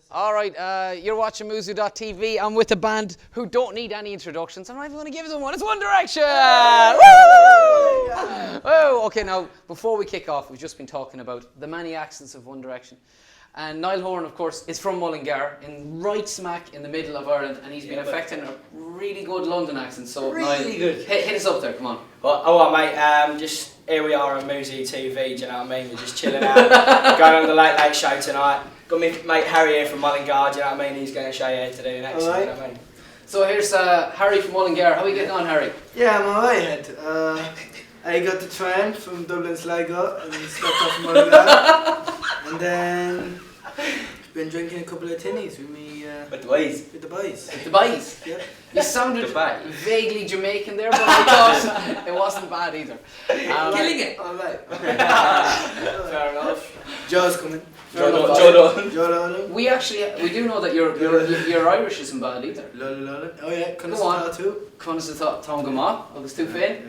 All right, you're watching Muzu.tv. I'm with a band who don't need any introductions. I'm not even going to give them one. It's One Direction! Woo! Oh, okay, now, before we kick off, we've just been talking about the many accents of One Direction. And Niall Horan, of course, is from Mullingar, right smack in the middle of Ireland, and he's been affecting a really good London accent. So, Really Niall, good. Hit us up there, come on. Well, mate, just here we are on Muzi TV, do you know what I mean? We're just chilling out, going on the Late Show tonight. Got me mate Harry here from Mullingar, do you know what I mean? He's going to show you how to do an accent, Alright. you know what I mean? So here's Harry from Mullingar. How are you getting on, Harry? Yeah, I'm alright, Ed. I got the train from Dublin Sligo and stopped off in Mullingar. And then been drinking a couple of tinnies with me, With the ways. with the boys. The boys. Yeah. You sounded Dubai. vaguely Jamaican there, but I thought it wasn't bad either. Killing it! Alright. Fair enough. Joe's coming. Jordan. Joe Lola. We do know that your Irish isn't bad either. Lola. Oh yeah, Go on. too. Conas a Tom Gama, agus tú féin?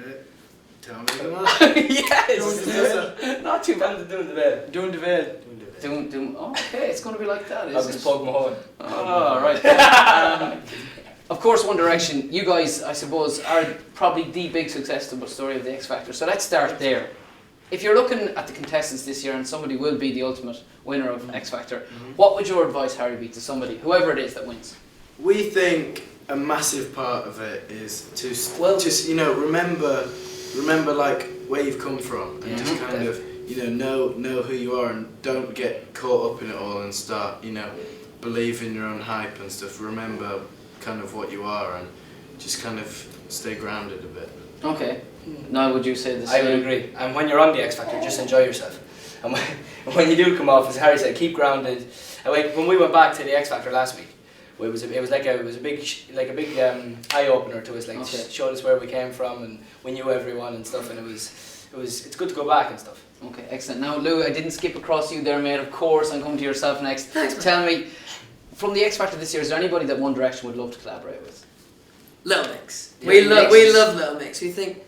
Tell me, come on. Yes! Not too bad. Doing the bed. Doing the veil. Doing, okay, it's going to be like that, I isn't was it? Pog Mahone. Oh, right. Of course, One Direction, you guys, I suppose, are probably the big success story of the X Factor. So let's start there. If you're looking at the contestants this year and somebody will be the ultimate winner of X Factor, what would your advice, Harry, be to somebody, whoever it is that wins? We think a massive part of it is to just remember like where you've come from and just kind of know who you are and don't get caught up in it all and start believe in your own hype and stuff. Remember kind of what you are and just kind of stay grounded a bit. Okay. Now, would you say the I same? would agree. And when you're on the X Factor, just enjoy yourself. And when you do come off, as Harry said, keep grounded. And when we went back to the X Factor last week, it was a big eye opener to us. Like showed us where we came from and we knew everyone and stuff. And it's good to go back and stuff. Okay, excellent. Now, Lou, I didn't skip across you there, mate. Of course, I'm coming to yourself next. Thanks, man. Tell me, from the X Factor this year, is there anybody that One Direction would love to collaborate with? Little Mix. Yeah, We Mix. love Little Mix. I think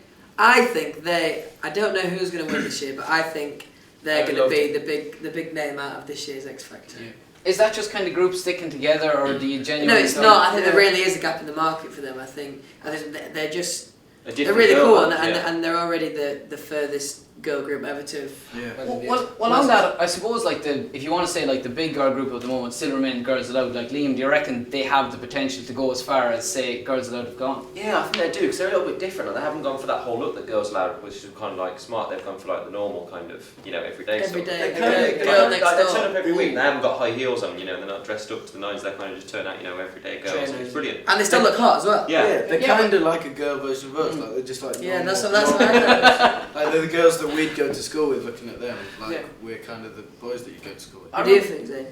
I don't know who's going to win this year, but I think they're going to be the big name out of this year's X Factor. Yeah. Is that just kind of groups sticking together, or do you genuinely? No, it's not. I think there really is a gap in the market for them. I think they're really cool, and they're already the furthest girl group ever to. Yeah. Well, on that, I suppose if you want to say the big girl group at the moment still remain Girls Aloud. Like Liam, do you reckon they have the potential to go as far as say Girls Aloud have gone? Yeah, I think they do, because they're a little bit different. Like, they haven't gone for that whole look that Girls Aloud, which is kind of like smart. They've gone for like the normal kind of, everyday stuff. Everyday They girl next turn up door. every week. They haven't got high heels on, and they're not dressed up to the nines. They kind of just turn out, everyday girls. And it's brilliant. And they still look hot as well. Yeah. They're kind of like a girl version of us. Like they're just like Yeah, normal- that's what I know. Like they're the girls that we'd go to school with. Looking at them, like we're kind of the boys that you go to school with. What do you think, Zane?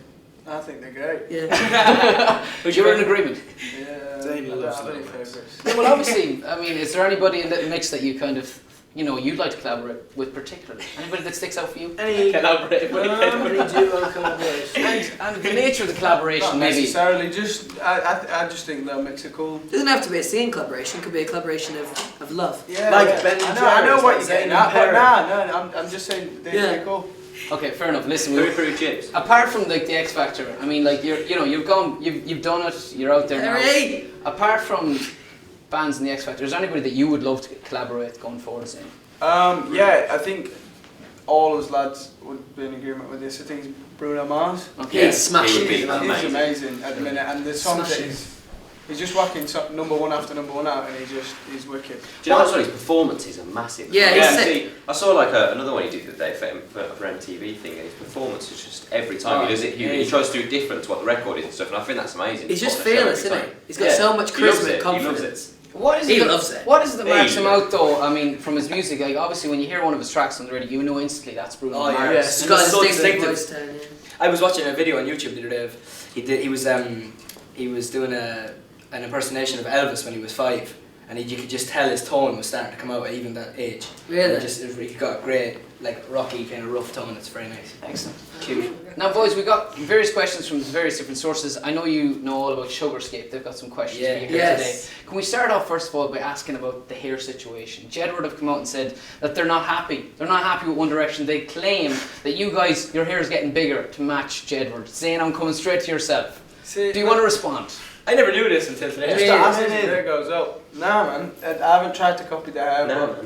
I think they're great. Yeah. You're in agreement. Yeah, Zane I don't loves have any Little Mix. favourites. Yeah, well, obviously, I mean, is there anybody in Little Mix that you kind of, you'd like to collaborate with particularly? Anybody that sticks out for you? Any Collaborate. duo collaboration? And the nature of the collaboration, Not maybe. necessarily, I just think they'll mix it cool. Doesn't have to be a singing collaboration. It could be a collaboration of love. Yeah, Like yeah. Ben and I know Jerry's, what like you're Zayn getting and at, but Perry. I'm just saying they're Yeah. pretty cool. Okay, fair enough. Listen, Very pretty chips. apart from the X Factor, I mean, you've done it, you're out there now. Harry! Apart from bands in the X Factor, is there anybody that you would love to collaborate with going forward? Saying? Yeah, I think all us lads would be in agreement with this. I think it's Bruno Mars. Okay. He's smashing He it. would be He's amazing at the minute, and the songs that Smashing. he's just whacking number one after number one out, and he's wicked. Do you know what's funny? His performances are massive. Yeah, he's sick. See, I saw another one he did the other day for MTV thing, and his performance is just every time he does it, he tries to do different to what the record is and stuff, and I think that's amazing. He's to just watch that show fearless, every isn't he? time. He's got so much He loves charisma and it, he loves confidence. What is He it? loves it. What is it that marks He him loves out though? I mean, from his music, like obviously when you hear one of his tracks on the radio, you know instantly that's Bruno Oh, Mars. yeah. He's got a So distinctive distinctive. voice tone, yeah. I was watching a video on YouTube the other day of he was doing an impersonation of Elvis when he was 5, and you could just tell his tone was starting to come out at even that age. Really? He got a great, like rocky kind of rough tone. It's very nice. Excellent. Cute. Now, boys, we got various questions from various different sources. I know you know all about Sugarscape. They've got some questions for you here today. Can we start off first of all by asking about the hair situation? Jedward have come out and said that they're not happy. They're not happy with One Direction. They claim that you guys, your hair is getting bigger to match Jedward. Zayn, I'm coming straight to yourself. See, Do you want to respond? I never knew this until today. Just ask it, there goes up. Nah, man, I haven't tried to copy the hair, but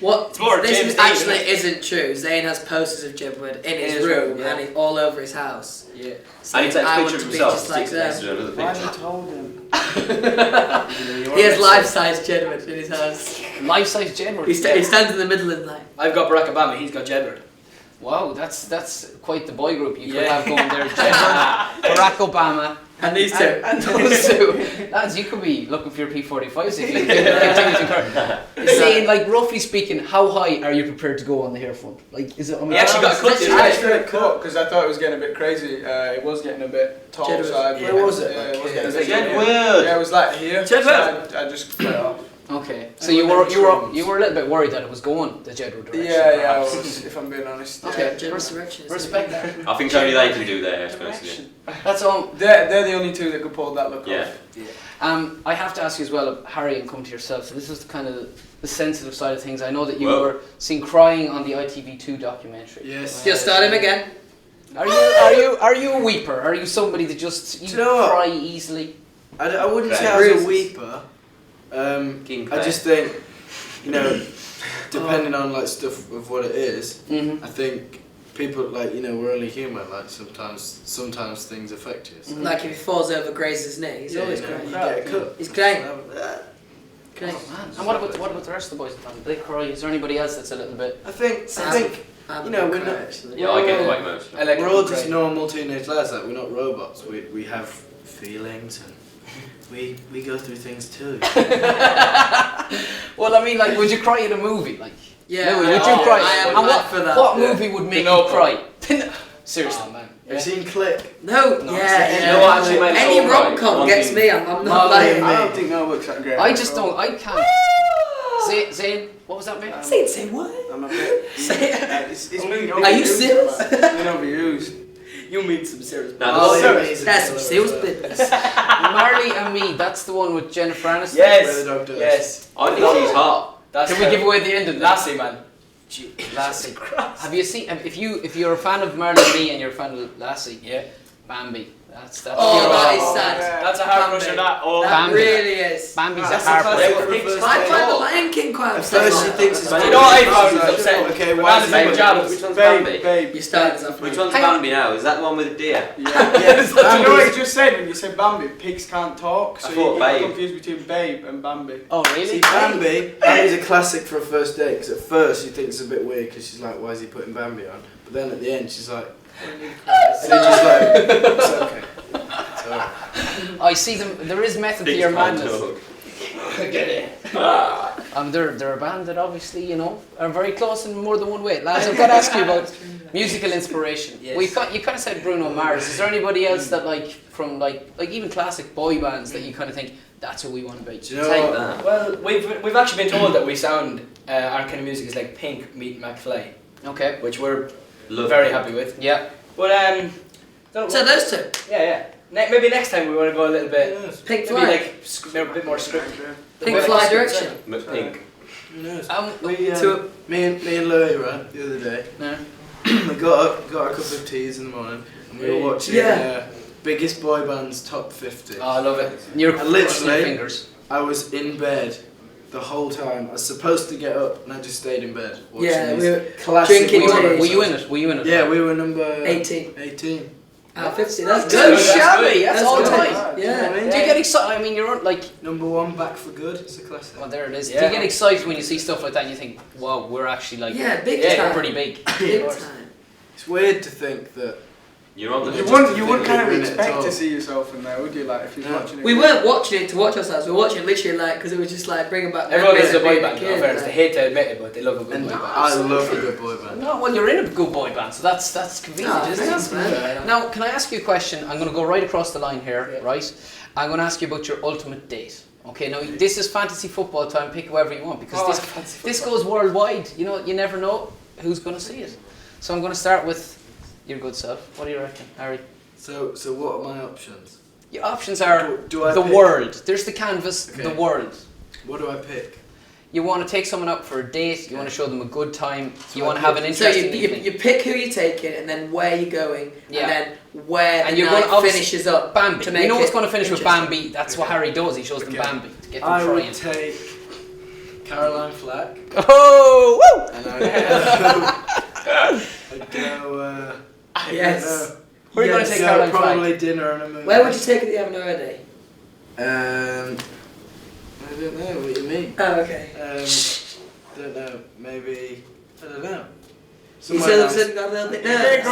What? It's more This James is Dean, actually isn't isn't true. Zayn has posters of Jedward in his his room room, yeah. and he's all over his house. Yeah. And he takes I a want picture to of be himself, just like sticks it next them. to another why have picture. you told him? He has life-size Jedward in his house. Life-size Jedward. He stands in the middle and like. I've got Barack Obama. He's got Jedward. Wow, that's quite the boy group you could Yeah. have going there. Jedward, Barack Obama. And these two. And those two. Lads, you could be looking for your P45s if you continue to incur. Saying, like, roughly speaking, how high are you prepared to go on the hair front? Like, is it... He actually got cut I today. got cut because I thought it was getting a bit crazy. It was getting a bit tall. Jedward. So I, Where was it? Yeah, Like it was here? getting a bit Jedward. Yeah, it was like here. Jedward. So I just cut it off. Okay. So And you with were the you were trims. you were a little bit worried that it was going the Jedward direction. Yeah, I perhaps. was, if I'm being honest. Okay. Yeah. Resurrection. Respect that. I think only they can do their hair, to be honest with you. That's all. They're the only two that could pull that look Yeah. off. I have to ask you as well, Harry, and come to yourself. So this is kind of the sensitive side of things. I know that you Well- were seen crying on the ITV2 documentary. Yes. Just start him again. Are you a weeper? Are you somebody that just Do you know what? cry easily? I wouldn't say Right. I was a Bruises. weeper. King I Clay. just think, you know, depending on like stuff of what it is, Mm-hmm. I think people like, you know, we're only human. Like sometimes things affect you. So, Like if he falls over, grazes his knee, he's yeah, always you know, crying. you get a cut. He's crying. Oh, Crying. man. And what about the rest of the boys? Do they cry? Is there anybody else that's a little bit? I think I'm you know, a we're bit not- cry, actually. Yeah, I get quite emotional. I like we're all it. just normal teenage lads. Like we're not robots. We have feelings and we go through things too. Well, I mean, like, would you cry in a movie? Like, Yeah, Louis, I- would you oh, cry? I am And mad for that. What Yeah. movie would make you Pinocchio. cry? Seriously, Oh, man. Have you seen Click? No, No, yeah. You know what actually made us Any all cry? rom-com One gets thing- me, I'm not Marley lying. and I me. don't think that looks that great. I just don't. I can't. Zayn, what was that, mate? Say what? I'm a bit. Say it. It's Are being you overused, serious? man. Being overused. You meet some serious. Now, Marley the- and Me is a That's some killer sales as well. business. Marley and Me. That's the one with Jennifer Aniston. Where Yes. the dog does. Yes. I think she's hot. That's Can we give away the end of that? Lassie, man. Lassie. Have you seen? If you're a fan of Marley and Me and you're a fan of Lassie, Yeah. Bambi. That's Oh, your that eye. is sad. yeah. That's a hard Bambi. crusher. That. Oh. That Bambi. really is. Bambi's That's a heartbreaker. classic. for the first I time. find the Lion King quite At first she upsetting. thinks it's You know what I found was Like, upsetting? okay, When why I is was he making with jabs. Which one's Babe, Bambi? babe. You started off Which with. one's Hang on. Bambi now? Is that the one with the deer? Yeah. Do you know what Bambi's- you just said when you said Bambi? Pigs can't talk, so I you thought get Babe. confused between Babe and Bambi. Oh, really? See, Bambi's a classic for a first date because at first she thinks it's a bit weird because she's like, why is he putting Bambi on? But then at the end she's like, and he's just like, it's okay. It's alright. I see them. There is method to your madness. They're a band that obviously, you know, are very close in more than one way. Lads, I've got to ask you about musical inspiration. Yes. You kind of said Bruno Mars. Is there anybody else that from even classic boy bands that you kind of think that's who we want to be? Do you know Take what? that. Well, we've actually been told that we sound our kind of music is like Pink meet McFly, Okay. which we're Love very it. happy with. Yeah. But don't So those two. yeah. Maybe next time we want to go a little bit. Pink Maybe Floyd. like maybe a bit more script. Pink Floyd direction. McPink. Who knows? We, Two. Me and Louis, right, the other day, no. we got a couple of teas in the morning and we were watching biggest boy bands top 50. Oh, I love it. You're And literally- crossing your fingers. I was in bed the whole time. I was supposed to get up and I just stayed in bed watching Yeah, these we were classic drinking boy tea. bands. Were you in it? Were you in it? Yeah, we were number 18. 18. Out of 50. That's Too good. shabby. That's all good. time. Do you know what I mean? Do you get excited? I mean, you're on, like. Number 1, Back for Good. It's a classic. Well, there it is. Do Yeah. you get excited when you see stuff like that and you think, wow, we're actually like. Yeah, big Yeah, time. we're pretty big. Big time. It's weird to think that. You're on the You Just wouldn't, to you think wouldn't kind of you're in it at expect all. to see yourself in there, would you? Like if you're No. watching it. We weren't watching it to watch ourselves. We were watching it literally like because it was just like bringing back. Everyone memories loves a of boy being band. kid, In fairness, like- they hate to admit it, but they love a good And boy band. I love a good boy band. No, well, you're in a good boy band, so that's convenient, Oh, isn't thanks, it? man. Now, can I ask you a question? I'm going to go right across the line here, right? I'm going to ask you about your ultimate date, Okay, now this is fantasy football time. Pick whoever you want because this goes worldwide. You know, you never know who's going to see it. So I'm going to start with your good self. What do you reckon, Harry? So what are my options? Your options are Do I the pick? world. There's the canvas, Okay. the world. What do I pick? You want to take someone out for a date. You want to show them a good time. So You I want to have an pick- So interesting evening. you pick who you're taking, and then where you're going, Yeah. and then where And the you're going night to obviously- finishes up. Bambi. To You make know what's it going to finish with interesting. Bambi. That's what Okay. Harry does. He shows them Okay. Bambi to get them I crying. would take Caroline Flack, Oh, woo! and I'd go. Yes. Where are you going to take Caroline Flack? Probably dinner and a movie. Where would you take it that you haven't already? I don't know. What do you mean? Oh, okay. Don't know. Maybe I don't know. You Somewhere still else. got a little bit Maybe-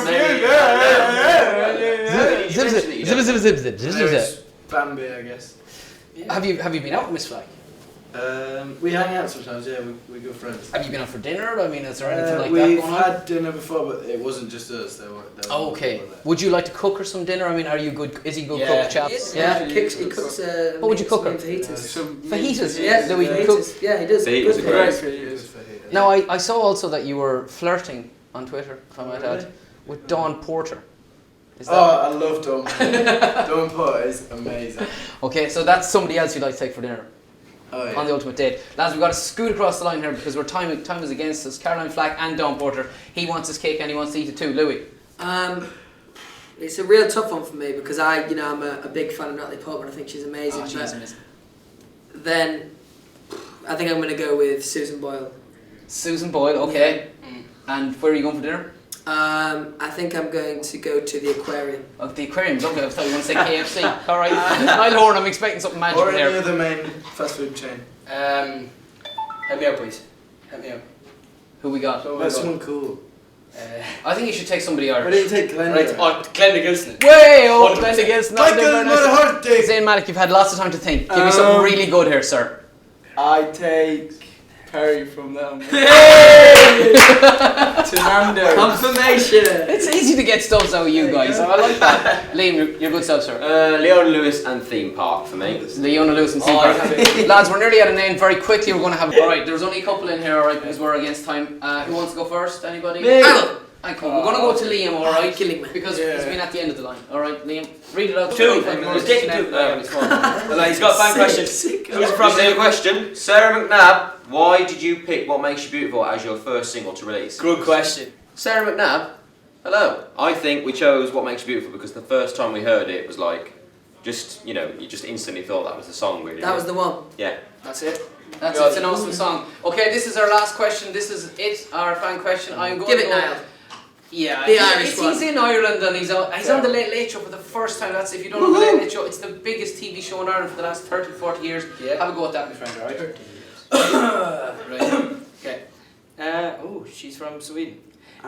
Zip, zip, zip, zip, zip, zip, zip, No, zip. it's Bambi, I guess. Have you been out with Miss Flack? We hang out sometimes. Yeah, we're good friends. Have you been out for dinner? I mean, is there anything like that We've going on? had dinner before, but it wasn't just us. There were Oh, okay. people there. Would you like to cook her some dinner? I mean, are you good? Is he good Yeah. cook, chaps? Yeah, Yeah. he cooks. What would you cook her? Fajitas. Fajitas. Yeah, That we yeah. cook. Yeah, he does. Fajitas Good are for great. us. Now, I saw also that you were flirting on Twitter, if I might Really? add, with Dawn Porter. Is Oh, I love Dawn. Dawn Porter is amazing. Okay, so that's somebody else you'd like to take for dinner Oh yeah. on the ultimate date. Lads, we've got to scoot across the line here because time is against us. Caroline Flack and Dawn Porter. He wants his cake and he wants to eat it too. Louis. It's a real tough one for me because I'm a big fan of Natalie Portman. I think she's amazing. Oh, she but is amazing. then I think I'm going to go with Susan Boyle. Susan Boyle, okay. And where are you going for dinner? I think I'm going to go to the aquarium. Oh, the aquarium, lovely. I thought you were going to say KFC. Alright. Niall Horan, I'm expecting something magical Or any there. other main fast food chain. Help me out, please. Help me out. Who we got? That's someone cool. I think you should take somebody Why Irish. didn't you take Glenda? Right, on Glenda Gilson. Way! Oh, 100%. Glenda Gilson. Michael Mulhurty! Zayn Malik, you've had lots of time to think. Give me something really good here, sir. I take Perry from them. To Nando's. Confirmation. It's easy to get stuffs out of you guys. I like that. Liam, your good self, sir. Leon Lewis and Theme Park for me. Leona Lewis and Seapark. Lads, we're nearly at an end. Very quickly, we're going to have. Alright, there's only a couple in here, alright, because we're against time. Who wants to go first? Anybody? Me. I will. Alright, cool. We're going to go to Liam, alright? Killing me. Because he's been at the end of the line. Alright, Liam, read it out. Two. It's Take it two. Well, he's got a fine question. Who's from From the question, Sarah McNabb, why did you pick What Makes You Beautiful as your first single to release? Good question. Sarah McNabb, hello. I think we chose What Makes You Beautiful because the first time we heard it was like, just, you just instantly thought that was the song, really. That was the one. Yeah. That's it. That's it's an awesome song. Okay, this is our last question. This is it, our fan question. I'm going Give to it go. Niall. Yeah, The Irish one. he's in Ireland and he's on the Late Late Show for the first time. That's if you don't know the Late Late Show, it's the biggest TV show in Ireland for the last 30, 40 years. Yeah. Have a go at that, my friend, alright? Right. Okay. Oh, she's from Sweden.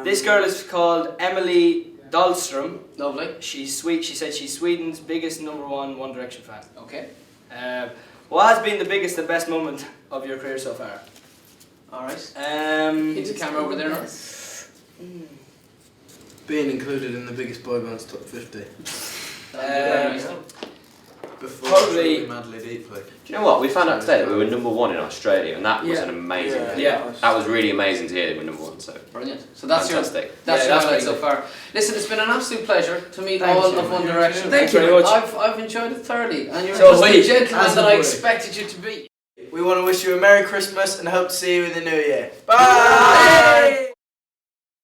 This girl is called Emily Dahlström. Lovely. She's sweet. She said she's Sweden's biggest #1 One Direction fan. Okay. What has been the biggest and best moment of your career so far? Alright. It's the camera over there now. Being included in the biggest boy band's top 50. Before Probably- Truly Madly Deeply. Do you know what? We found out today that we were #1 in Australia, and that was Yeah. an amazing thing. Yeah. That was really amazing to hear that we're #1, so Brilliant. So that's fantastic. your Yeah, highlight that's so pretty far. Listen, it's been an absolute pleasure to meet Thank all you. of One Direction. Thank you very much. I've enjoyed it thoroughly, and you're So just the sweet. gentleman As that a I boy. expected you to be. We want to wish you a Merry Christmas and hope to see you in the new year. Bye.